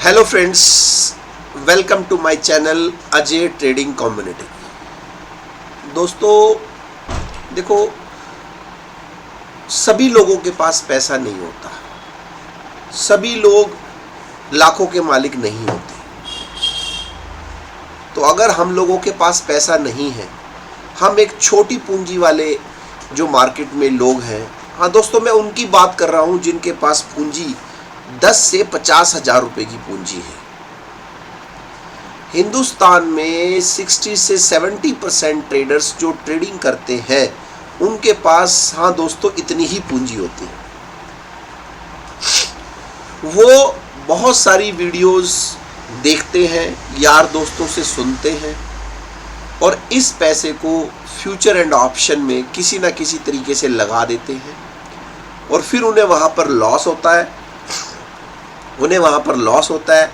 Hello friends, welcome to my channel Ajay trading community. दोस्तों देखो, सभी लोगों के पास पैसा नहीं होता, सभी लोग लाखों के मालिक नहीं होते। तो अगर हम लोगों के पास पैसा नहीं है, हम एक छोटी पूंजी वाले जो मार्केट में लोग हैं, हाँ दोस्तों मैं उनकी बात कर रहा हूँ जिनके पास पूंजी 10 से 50 हजार रुपए की पूंजी है। हिंदुस्तान में 60 से 70% ट्रेडर्स जो ट्रेडिंग करते हैं उनके पास, हाँ दोस्तों, इतनी ही पूंजी होती है। वो बहुत सारी वीडियोस देखते हैं, यार दोस्तों से सुनते हैं और इस पैसे को फ्यूचर एंड ऑप्शन में किसी ना किसी तरीके से लगा देते हैं और फिर उन्हें वहाँ पर लॉस होता है।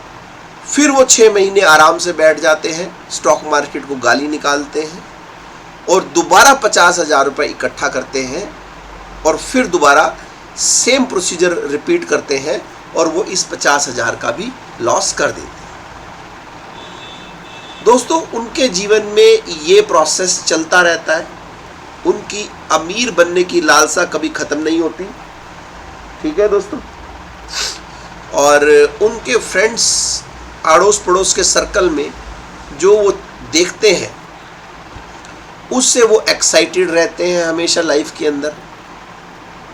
फिर वो 6 महीने आराम से बैठ जाते हैं, स्टॉक मार्केट को गाली निकालते हैं और दोबारा 50 हजार रुपये इकट्ठा करते हैं और फिर दोबारा सेम प्रोसीजर रिपीट करते हैं और वो इस 50 हजार का भी लॉस कर देते हैं। दोस्तों उनके जीवन में ये प्रोसेस चलता रहता है। उनकी अमीर बनने की लालसा कभी ख़त्म नहीं होती, ठीक है दोस्तों। और उनके फ्रेंड्स, अड़ोस पड़ोस के सर्कल में जो वो देखते हैं उससे वो एक्साइटेड रहते हैं हमेशा लाइफ के अंदर,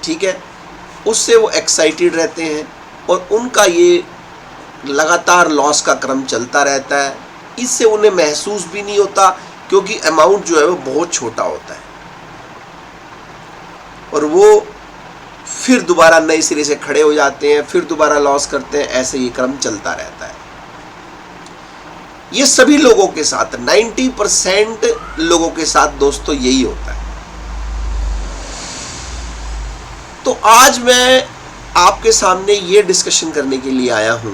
ठीक है, उससे वो एक्साइटेड रहते हैं और उनका ये लगातार लॉस का क्रम चलता रहता है। इससे उन्हें महसूस भी नहीं होता क्योंकि अमाउंट जो है वो बहुत छोटा होता है और वो फिर दोबारा नए सिरे से खड़े हो जाते हैं, फिर दोबारा लॉस करते हैं। ऐसे ये क्रम चलता रहता है। ये सभी लोगों के साथ, 90% लोगों के साथ दोस्तों यही होता है। तो आज मैं आपके सामने ये डिस्कशन करने के लिए आया हूं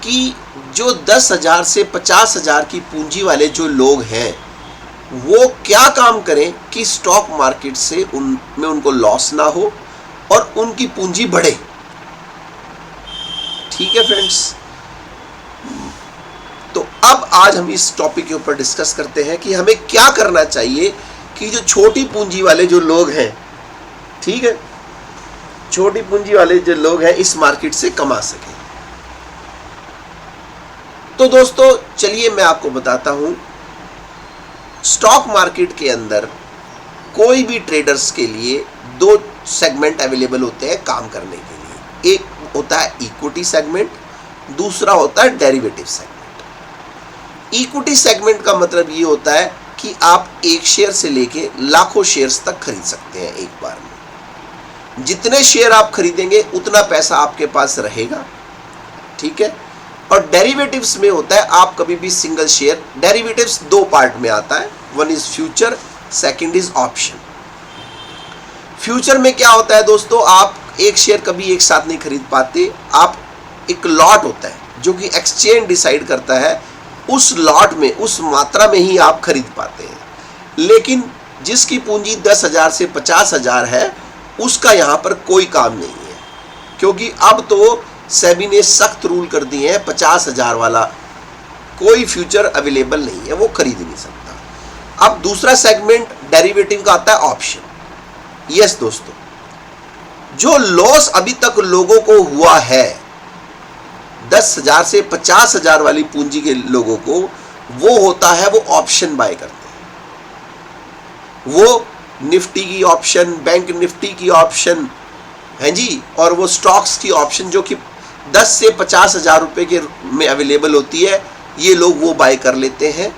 कि जो 10 हजार से 50 हजार की पूंजी वाले जो लोग हैं वो क्या काम करें कि स्टॉक मार्केट से उनमें उनको लॉस ना हो और उनकी पूंजी बढ़े। ठीक है फ्रेंड्स, तो अब आज हम इस टॉपिक के ऊपर डिस्कस करते हैं कि हमें क्या करना चाहिए कि जो छोटी पूंजी वाले जो लोग हैं, ठीक है, छोटी पूंजी वाले जो लोग हैं इस मार्केट से कमा सकें। तो दोस्तों चलिए मैं आपको बताता हूं, स्टॉक मार्केट के अंदर कोई भी ट्रेडर्स के लिए 2 सेगमेंट अवेलेबल होते हैं काम करने के लिए। एक होता है इक्विटी सेगमेंट, दूसरा होता है डेरिवेटिव सेगमेंट। इक्विटी सेगमेंट का मतलब ये होता है कि आप एक शेयर से लेके लाखों शेयर्स तक खरीद सकते हैं एक बार में। जितने शेयर आप खरीदेंगे उतना पैसा आपके पास रहेगा, ठीक है। और डेरिवेटिव्स में होता है आप कभी भी सिंगल शेयर, डेरिवेटिव्स 2 पार्ट में आता है, one is future, second is option. Future में क्या होता है दोस्तों, आप एक शेयर कभी एक साथ नहीं खरीद पाते। आप एक लॉट होता है जो कि एक्सचेंज डिसाइड करता है, उस लॉट में, उस मात्रा में ही आप खरीद पाते हैं। लेकिन जिसकी पूंजी 10 हजार से 50 हजार है उसका यहाँ पर कोई काम नहीं है, क्योंकि अब तो सेबी ने सख्त रूल कर दिए हैं, 50 हजार वाला कोई फ्यूचर अवेलेबल नहीं है, वो खरीद नहीं सकता। अब दूसरा सेगमेंट डेरिवेटिव का आता है ऑप्शन। यस दोस्तों, जो लॉस अभी तक लोगों को हुआ है 10 हजार से 50 हजार वाली पूंजी के लोगों को, वो होता है वो ऑप्शन बाय करते हैं। वो निफ्टी की ऑप्शन, बैंक निफ्टी की ऑप्शन है जी, और वो स्टॉक्स की ऑप्शन जो कि 10 से 50 हजार रुपए के में अवेलेबल होती है, ये लोग वो बाय कर लेते हैं।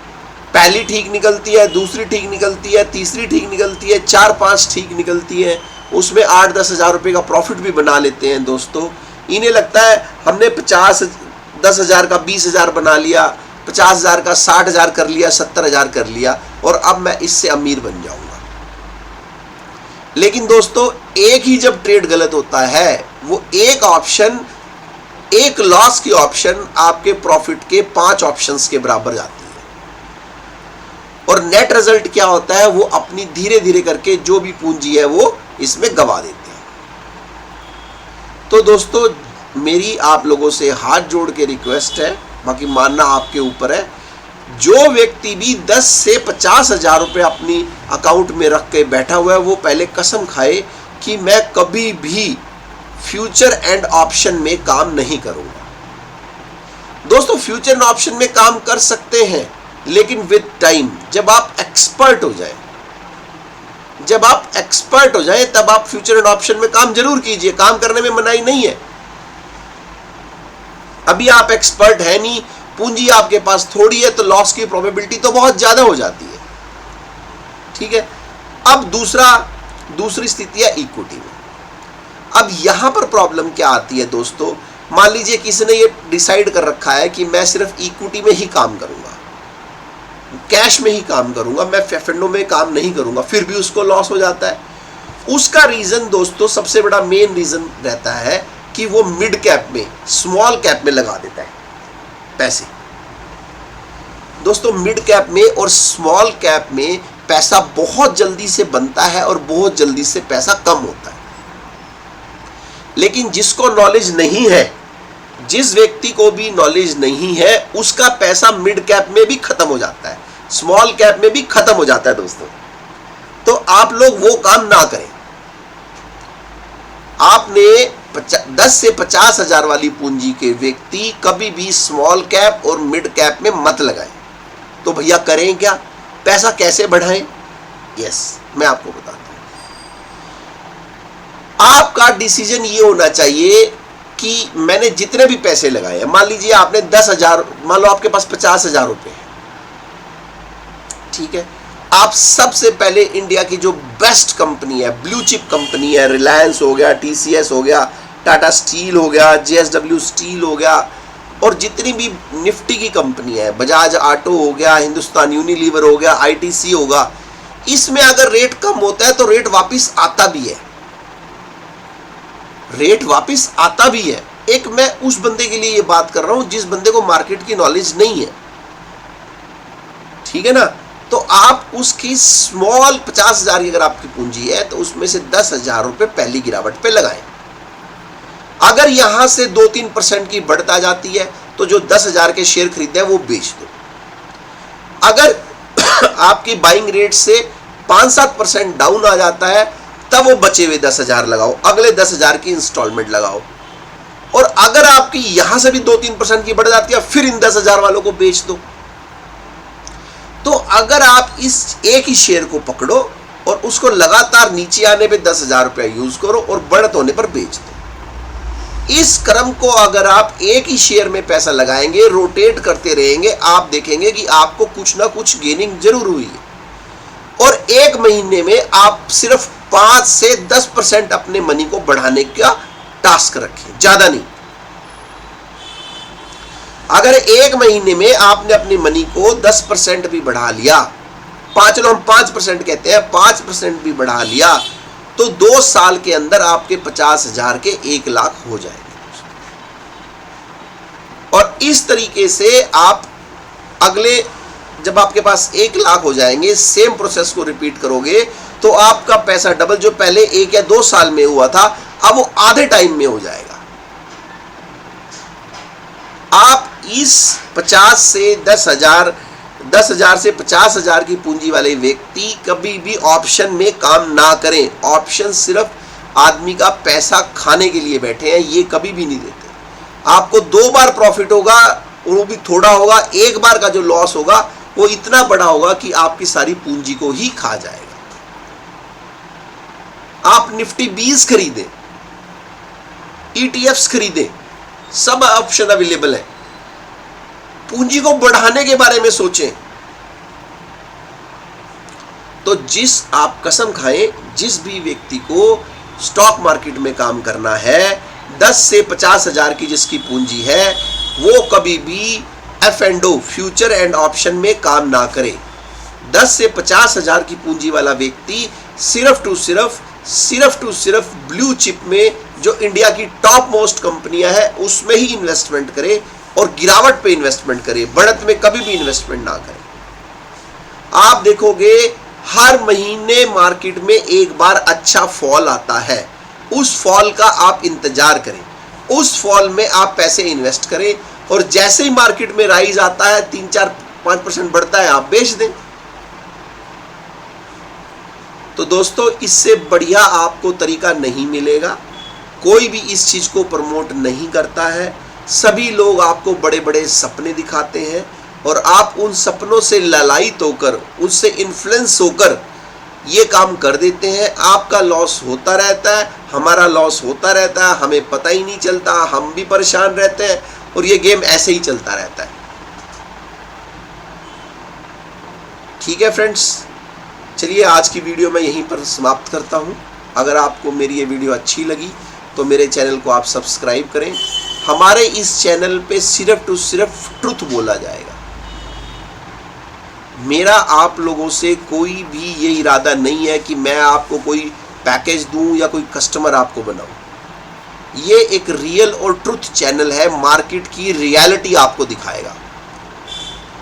पहली ठीक निकलती है, दूसरी ठीक निकलती है, तीसरी ठीक निकलती है, 4-5 ठीक निकलती है, उसमें 8-10 हजार रुपये का प्रॉफिट भी बना लेते हैं दोस्तों। इन्हें लगता है हमने 10 हजार का 20 हजार बना लिया, 50 हजार का 60 हजार कर लिया, 70 हजार कर लिया और अब मैं इससे अमीर बन जाऊंगा। लेकिन दोस्तों एक ही जब ट्रेड गलत होता है, वो एक ऑप्शन, एक लॉस की ऑप्शन आपके प्रॉफिट के 5 ऑप्शंस के बराबर जाती है और नेट रिजल्ट क्या होता है, वो अपनी धीरे धीरे करके जो भी पूंजी है वो इसमें गवा देते हैं। तो दोस्तों मेरी आप लोगों से हाथ जोड़ के रिक्वेस्ट है, बाकी मानना आपके ऊपर है, जो व्यक्ति भी 10 से 50 हजार रुपये अपनी अकाउंट में रख के बैठा हुआ है वो पहले कसम खाए कि मैं कभी भी फ्यूचर एंड ऑप्शन में काम नहीं करूंगा। दोस्तों, फ्यूचर एंड ऑप्शन में काम कर सकते हैं, लेकिन विद टाइम, जब आप एक्सपर्ट हो जाए, जब आप एक्सपर्ट हो जाए तब आप फ्यूचर एंड ऑप्शन में काम जरूर कीजिए, काम करने में मनाही नहीं है। अभी आप एक्सपर्ट है नहीं, पूंजी आपके पास थोड़ी है, तो लॉस की प्रोबेबिलिटी तो बहुत ज्यादा हो जाती है। ठीक है। अब दूसरी स्थिति है इक्विटी में। अब यहां पर प्रॉब्लम क्या आती है दोस्तों, मान लीजिए किसी ने ये डिसाइड कर रखा है कि मैं सिर्फ इक्विटी में ही काम करूंगा, कैश में ही काम करूंगा, मैं फंडों में काम नहीं करूंगा, फिर भी उसको लॉस हो जाता है। उसका रीजन दोस्तों, सबसे बड़ा मेन रीजन रहता है कि वो मिड कैप में, स्मॉल कैप में लगा देता है पैसे। दोस्तों, मिड कैप में और स्मॉल कैप में पैसा बहुत जल्दी से बनता है और बहुत जल्दी से पैसा कम होता है। लेकिन जिसको नॉलेज नहीं है, जिस व्यक्ति को भी नॉलेज नहीं है, उसका पैसा मिड कैप में भी खत्म हो जाता है, स्मॉल कैप में भी खत्म हो जाता है दोस्तों। तो आप लोग वो काम ना करें। आपने 10 से 50 हजार वाली पूंजी के व्यक्ति कभी भी स्मॉल कैप और मिड कैप में मत लगाएं। तो भैया करें क्या, पैसा कैसे बढ़ाएं? यस, मैं आपको बताता हूं। आपका डिसीजन ये होना चाहिए कि मैंने जितने भी पैसे लगाए हैं, मान लीजिए आपने 10 हजार, मान लो आपके पास 50 हजार रुपए है, ठीक है। आप सबसे पहले इंडिया की जो बेस्ट कंपनी है, ब्लू चिप कंपनी है, रिलायंस हो गया, TCS हो गया, टाटा स्टील हो गया, JSW स्टील हो गया, और जितनी भी निफ्टी की कंपनी है, बजाज ऑटो हो गया, हिंदुस्तान यूनिलीवर हो गया, ITC होगा, इसमें अगर रेट कम होता है तो रेट वापिस आता भी है, रेट वापिस आता भी है। एक मैं उस बंदे के लिए ये बात कर रहा हूं जिस बंदे को मार्केट की नॉलेज नहीं है, ठीक है ना। तो आप उसकी स्मॉल 50 हजार की अगर आपकी पूंजी है तो उसमें से 10 हजार रुपए पहली गिरावट पे लगाएं। अगर यहां से 2-3% की बढ़ता जाती है तो जो 10 हजार के शेयर खरीदे हैं वो बेच दो। अगर आपकी बाइंग रेट से 5-7% डाउन आ जाता है तब वो बचे हुए 10 हजार लगाओ, अगले 10 हजार की इंस्टॉलमेंट लगाओ। और अगर आपकी यहां से भी 2-3% की बढ़ जाती है फिर इन 10 हजार वालों को बेच दो। तो अगर आप इस एक ही शेयर को पकड़ो और उसको लगातार नीचे आने पे 10 हजार रुपया यूज करो और बढ़त होने पर बेच दो। इस क्रम को अगर आप एक ही शेयर में पैसा लगाएंगे, रोटेट करते रहेंगे, आप देखेंगे कि आपको कुछ ना कुछ गेनिंग जरूर हुई है। और एक महीने में आप सिर्फ 5 से 10% अपने मनी को बढ़ाने का टास्क रखें, ज्यादा नहीं। अगर एक महीने में आपने अपनी मनी को 10% भी बढ़ा लिया, चलो हम 5% कहते हैं, 5% भी बढ़ा लिया तो 2 साल के अंदर आपके 50 हजार के 1 लाख हो जाएंगे। और इस तरीके से आप अगले, जब आपके पास 1 लाख हो जाएंगे, सेम प्रोसेस को रिपीट करोगे तो आपका पैसा डबल, जो पहले 1 या 2 साल में हुआ था अब वो आधे टाइम में हो जाएगा। आप इस 50 से 10 हजार, 10 हजार से 50 हजार की पूंजी वाले व्यक्ति कभी भी ऑप्शन में काम ना करें। ऑप्शन सिर्फ आदमी का पैसा खाने के लिए बैठे हैं, ये कभी भी नहीं देते। आपको 2 बार प्रॉफिट होगा, वो भी थोड़ा होगा, 1 बार का जो लॉस होगा वो इतना बड़ा होगा कि आपकी सारी पूंजी को ही खा जाएगा। आप निफ्टी 20 खरीदें, ETFs खरीदें, सब ऑप्शन अवेलेबल है। पूंजी को बढ़ाने के बारे में सोचें। तो आप कसम खाएं, जिस भी व्यक्ति को स्टॉक मार्केट में काम करना है, 10 से 50 हजार की जिसकी पूंजी है, वो कभी भी F&O, फ्यूचर एंड ऑप्शन में काम ना करे। 10 से 50 हजार की पूंजी वाला व्यक्ति सिर्फ टू सिर्फ ब्लू चिप में, जो इंडिया की टॉप मोस्ट कंपनियां हैं, उसमें ही इन्वेस्टमेंट करे और गिरावट पे इन्वेस्टमेंट करे, बढ़त में कभी भी इन्वेस्टमेंट ना करे। आप देखोगे हर महीने मार्केट में एक बार अच्छा फॉल आता है, उस फॉल का आप इंतजार करें उस फॉल में आप पैसे इन्वेस्ट करें और जैसे ही मार्केट में राइज आता है 3-4-5% बढ़ता है आप बेच दें। तो दोस्तों इससे बढ़िया आपको तरीका नहीं मिलेगा। कोई भी इस चीज को प्रमोट नहीं करता है। सभी लोग आपको बड़े बड़े सपने दिखाते हैं और आप उन सपनों से ललायित होकर, उससे इन्फ्लुएंस होकर ये काम कर देते हैं। आपका लॉस होता रहता है, हमारा लॉस होता रहता है, हमें पता ही नहीं चलता, हम भी परेशान रहते हैं और ये गेम ऐसे ही चलता रहता है। ठीक है फ्रेंड्स, चलिए आज की वीडियो मैं यहीं पर समाप्त करता हूं। अगर आपको मेरी ये वीडियो अच्छी लगी तो मेरे चैनल को आप सब्सक्राइब करें। हमारे इस चैनल पे सिर्फ टू सिर्फ ट्रुथ बोला जाएगा। मेरा आप लोगों से कोई भी ये इरादा नहीं है कि मैं आपको कोई पैकेज दूं या कोई कस्टमर आपको बनाऊं। ये एक रियल और ट्रुथ चैनल है, मार्केट की रियलिटी आपको दिखाएगा।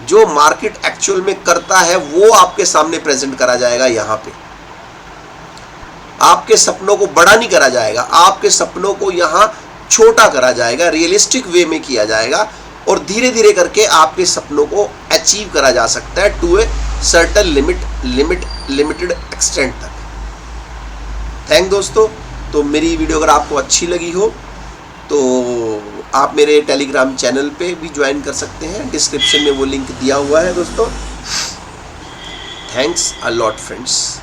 जो मार्केट एक्चुअल में करता है वो आपके सामने प्रेजेंट करा जाएगा। यहाँ पे आपके सपनों को बड़ा नहीं करा जाएगा, आपके सपनों को यहाँ छोटा करा जाएगा, रियलिस्टिक वे में किया जाएगा और धीरे धीरे करके आपके सपनों को अचीव करा जा सकता है to a certain limited extent तक। थैंक दोस्तों। तो मेरी वीडियो अगर आपको अच्छी लगी हो तो आप मेरे टेलीग्राम चैनल पे भी ज्वाइन कर सकते हैं, डिस्क्रिप्शन में वो लिंक दिया हुआ है दोस्तों। Thanks a lot friends.